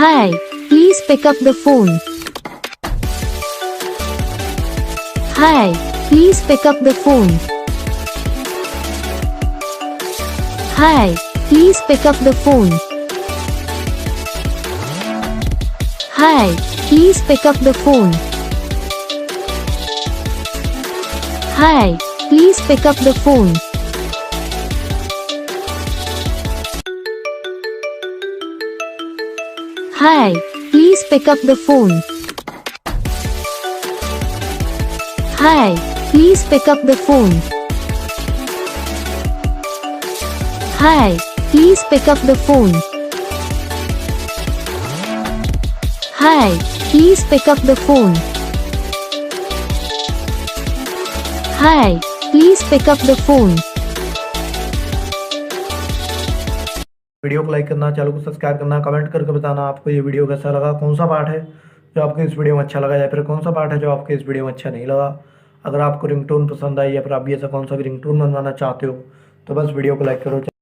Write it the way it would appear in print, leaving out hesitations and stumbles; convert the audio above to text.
Hi, please pick up the phone. Hi, please pick up the phone. Hi, please pick up the phone. Hi, please pick up the phone. Hi, please pick up the phone. Hi, please pick up the phone. Hi, please pick up the phone. Hi, please pick up the phone. Hi, please pick up the phone. Hi, please pick up the phone. Video को like करना, channel को subscribe करना, comment करके बताना आपको ये video कैसा लगा, कौन सा पार्ट है जो आपको इस वीडियो में अच्छा लगा या फिर कौन सा पार्ट है जो आपको इस वीडियो में अच्छा नहीं लगा। अगर आपको रिंगटोन पसंद आई या फिर आप भी ऐसा कौन सा भी रिंगटोन बनवाना चाहते हो तो बस वीडियो को लाइक करो।